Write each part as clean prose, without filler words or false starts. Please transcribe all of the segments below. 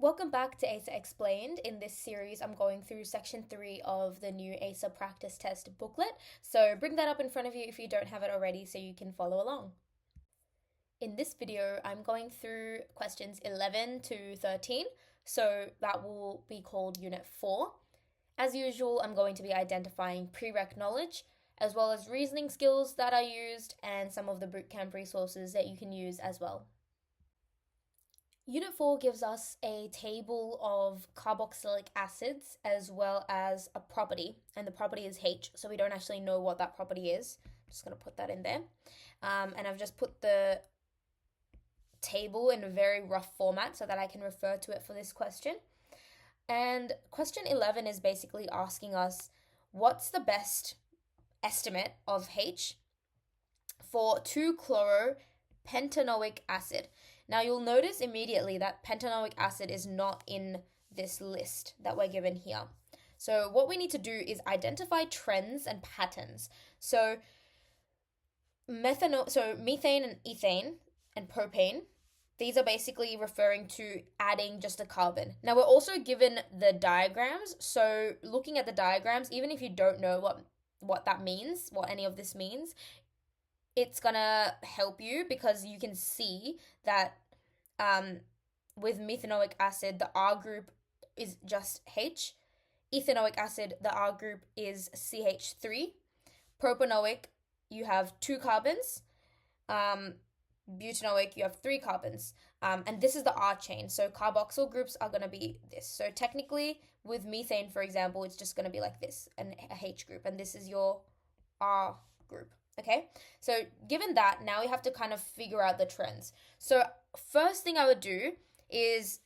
Welcome back to ACER Explained. In this series, I'm going through section 3 of the new ACER practice test booklet. So bring that up in front of you if you don't have it already so you can follow along. In this video, I'm going through questions 11 to 13. So that will be called Unit 4. As usual, I'm going to be identifying prereq knowledge, as well as reasoning skills that I used and some of the bootcamp resources that you can use as well. Unit 4 gives us a table of carboxylic acids as well as a property, and the property is H, so we don't actually know what that property is. I'm just going to put that in there. And I've just put the table in a very rough format so that I can refer to it for this question. And question 11 is basically asking us, what's the estimate of H for 2-chloro-pentanoic acid? Now you'll notice immediately that pentanoic acid is not in this list that we're given here. So what we need to do is identify trends and patterns. So methane and ethane and propane, these are basically referring to adding just a carbon. Now we're also given the diagrams. So looking at the diagrams, even if you don't know what that means, what any of this means, it's gonna help you because you can see that with methanoic acid, the R group is just H. Ethanoic acid, the R group is CH3. Propanoic, you have 2 carbons. Butanoic, you have 3 carbons. And this is the R chain. So carboxyl groups are going to be this. So technically, with methane, for example, it's just going to be like this, a H group. And this is your R group. Okay, so given that, now we have to kind of figure out the trends. So first thing I would do is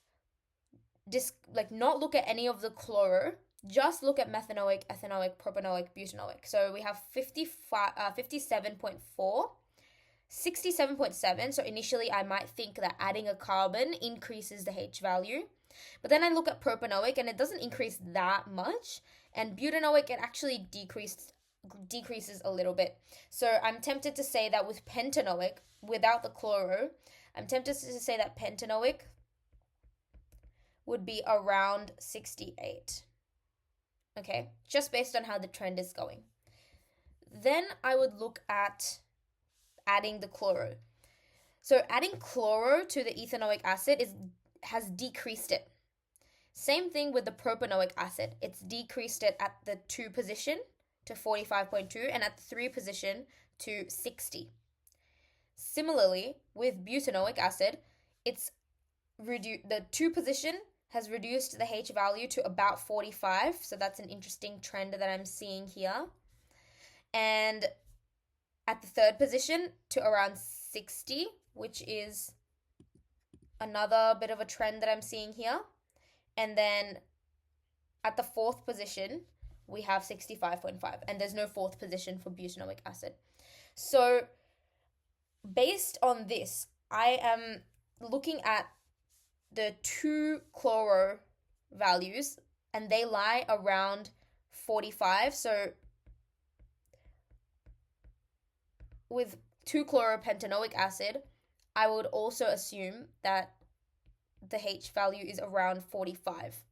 not look at any of the chloro, just look at methanoic, ethanoic, propanoic, butanoic. So we have 57.4, 67.7. So initially I might think that adding a carbon increases the H value. But then I look at propanoic and it doesn't increase that much. And butanoic, it actually decreases a little bit. So I'm tempted to say that with pentanoic, without the chloro, I'm tempted to say that pentanoic would be around 68. Okay, just based on how the trend is going. Then I would look at adding the chloro. So adding chloro to the ethanoic acid has decreased it. Same thing with the propanoic acid. It's decreased it at the 2 position to 45.2 and at the 3 position to 60. Similarly, with butanoic acid, it's the 2 position has reduced the H value to about 45, so that's an interesting trend that I'm seeing here. And at the 3rd position to around 60, which is another bit of a trend that I'm seeing here. And then at the 4th position, we have 65.5, and there's no 4th position for butanoic acid. So based on this, I am looking at the 2-chloro values, and they lie around 45. So with 2-chloropentanoic acid, I would also assume that the H value is around 45.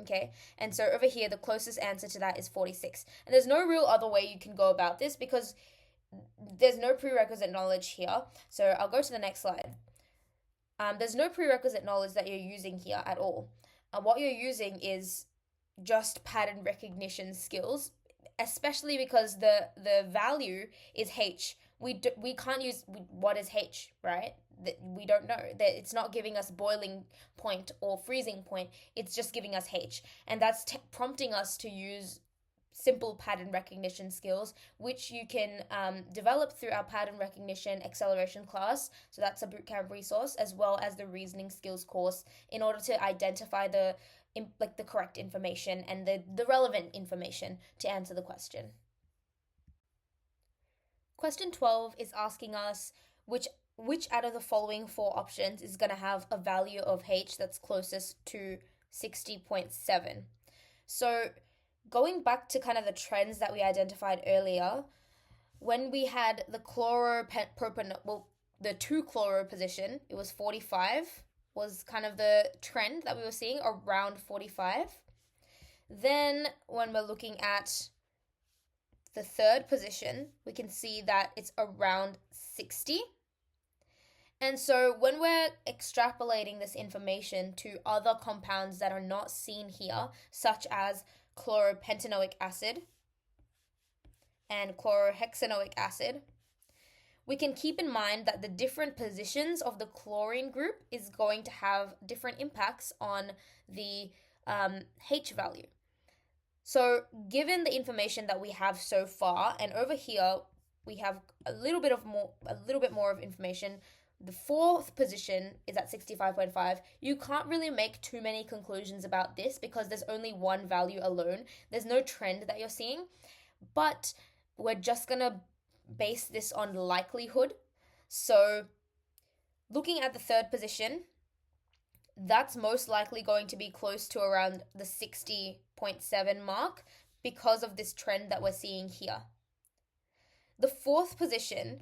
Okay, and so over here, the closest answer to that is 46. And there's no real other way you can go about this because there's no prerequisite knowledge here. So I'll go to the next slide. There's no prerequisite knowledge that you're using here at all. What you're using is just pattern recognition skills, especially because the value is H. We can't use what is H, right? We don't know. That it's not giving us boiling point or freezing point. It's just giving us H. And that's prompting us to use simple pattern recognition skills, which you can develop through our pattern recognition acceleration class. So that's a bootcamp resource, as well as the reasoning skills course, in order to identify the correct information and the relevant information to answer the question. Question 12 is asking us which out of the following 4 options is going to have a value of H that's closest to 60.7. So going back to kind of the trends that we identified earlier, when we had the the 2-chloro position, it was 45 was kind of the trend that we were seeing, around 45. Then when we're looking at the third position, we can see that it's around 60. And so when we're extrapolating this information to other compounds that are not seen here, such as chloropentanoic acid and chlorohexanoic acid, we can keep in mind that the different positions of the chlorine group is going to have different impacts on the H value. So given the information that we have so far, and over here we have a little bit more of information. The fourth position is at 65.5. You can't really make too many conclusions about this because there's only one value alone. There's no trend that you're seeing, but we're just gonna base this on likelihood. So looking at the third position, that's most likely going to be close to around the 60.7 mark because of this trend that we're seeing here. The fourth position,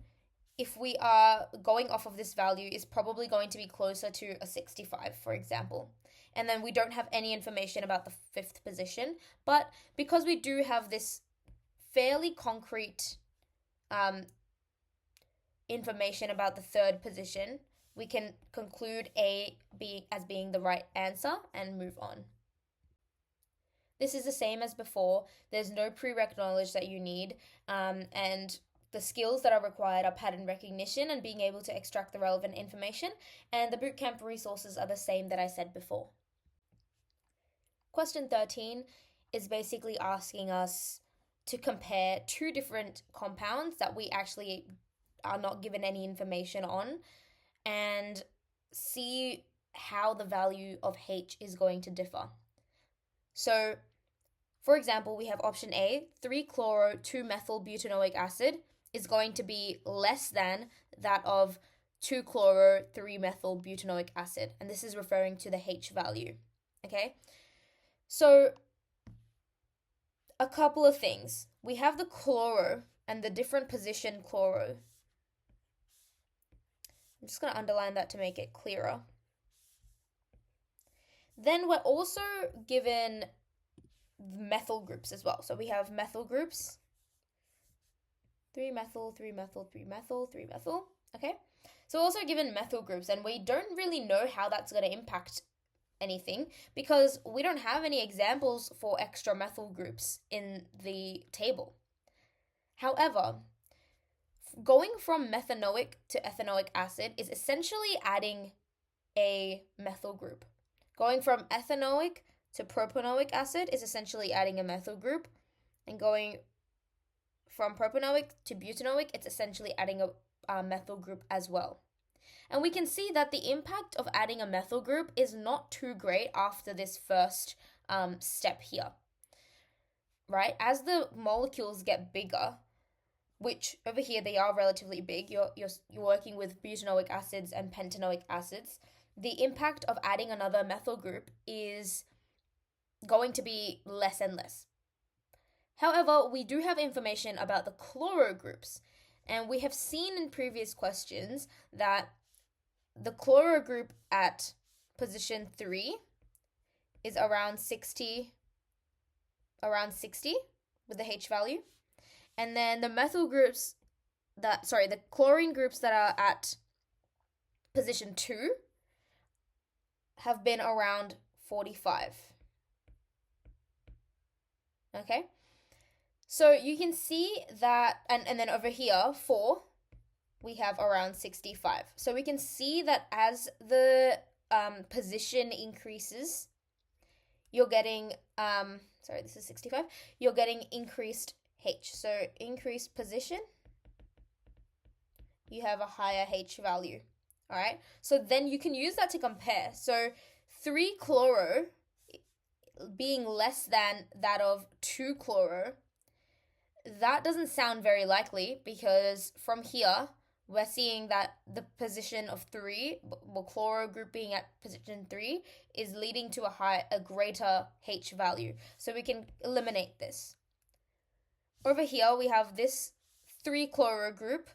if we are going off of this value, is probably going to be closer to a 65, for example. And then we don't have any information about the fifth position, but because we do have this fairly concrete information about the third position, we can conclude A as being the right answer and move on. This is the same as before. There's no prereq knowledge that you need, and the skills that are required are pattern recognition and being able to extract the relevant information, and the bootcamp resources are the same that I said before. Question 13 is basically asking us to compare two different compounds that we actually are not given any information on and see how the value of H is going to differ. So, for example, we have option A, 3-chloro-2-methyl-butanoic acid is going to be less than that of 2-chloro-3-methyl-butanoic acid. And this is referring to the H value, okay? So, a couple of things. We have the chloro and the different position chloro. I'm just going to underline that to make it clearer. Then we're also given methyl groups as well. So we have methyl groups. 3-methyl, 3-methyl, 3-methyl, 3-methyl. Okay? So we're also given methyl groups, and we don't really know how that's going to impact anything because we don't have any examples for extra methyl groups in the table. However, going from methanoic to ethanoic acid is essentially adding a methyl group. Going from ethanoic to propanoic acid is essentially adding a methyl group. And going from propanoic to butanoic, it's essentially adding a methyl group as well. And we can see that the impact of adding a methyl group is not too great after this first step here, right? As the molecules get bigger, which over here they are relatively big, you're working with butanoic acids and pentanoic acids, the impact of adding another methyl group is going to be less and less. However, we do have information about the chloro groups, and we have seen in previous questions that the chloro group at position 3 is around 60 with the H value. And then the the chlorine groups that are at position 2 have been around 45. Okay? So you can see that, and then over here, 4, we have around 65. So we can see that as the position increases, you're getting, this is 65, you're getting increased H. So increased position, you have a higher H value. All right. So then you can use that to compare. So 3-chloro being less than that of 2-chloro, that doesn't sound very likely because from here, we're seeing that the position of 3, chloro group being at position 3, is leading to a greater H value. So we can eliminate this. Over here, we have this 3-chloro group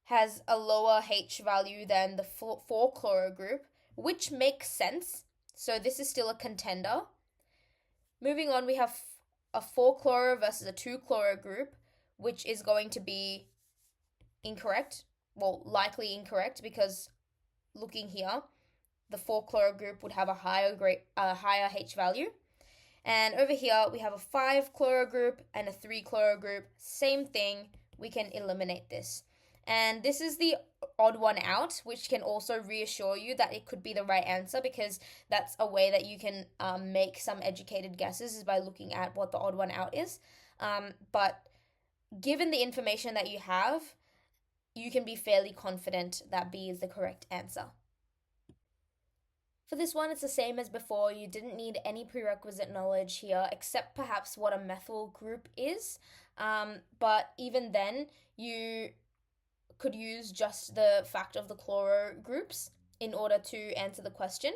has a lower H value than the 4-chloro group, which makes sense. So this is still a contender. Moving on, we have a 4-chloro versus a 2-chloro group, which is going to be incorrect. Well, likely incorrect, because looking here, the 4-chloro group would have a higher H value. And over here, we have a 5-chloro group and a 3-chloro group. Same thing, we can eliminate this. And this is the odd one out, which can also reassure you that it could be the right answer, because that's a way that you can make some educated guesses, is by looking at what the odd one out is. But given the information that you have, you can be fairly confident that B is the correct answer. For this one, it's the same as before. You didn't need any prerequisite knowledge here, except perhaps what a methyl group is. But even then, you could use just the fact of the chloro groups in order to answer the question.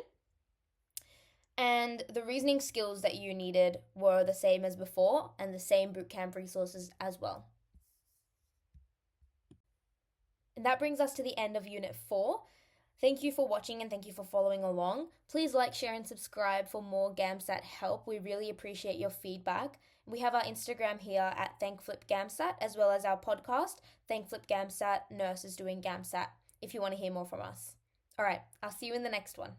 And the reasoning skills that you needed were the same as before, and the same bootcamp resources as well. And that brings us to the end of Unit 4. Thank you for watching and thank you for following along. Please like, share, and subscribe for more GAMSAT help. We really appreciate your feedback. We have our Instagram here at Thank Flip GAMSAT, as well as our podcast, Thank Flip GAMSAT Nurses Doing GAMSAT, if you want to hear more from us. All right, I'll see you in the next one.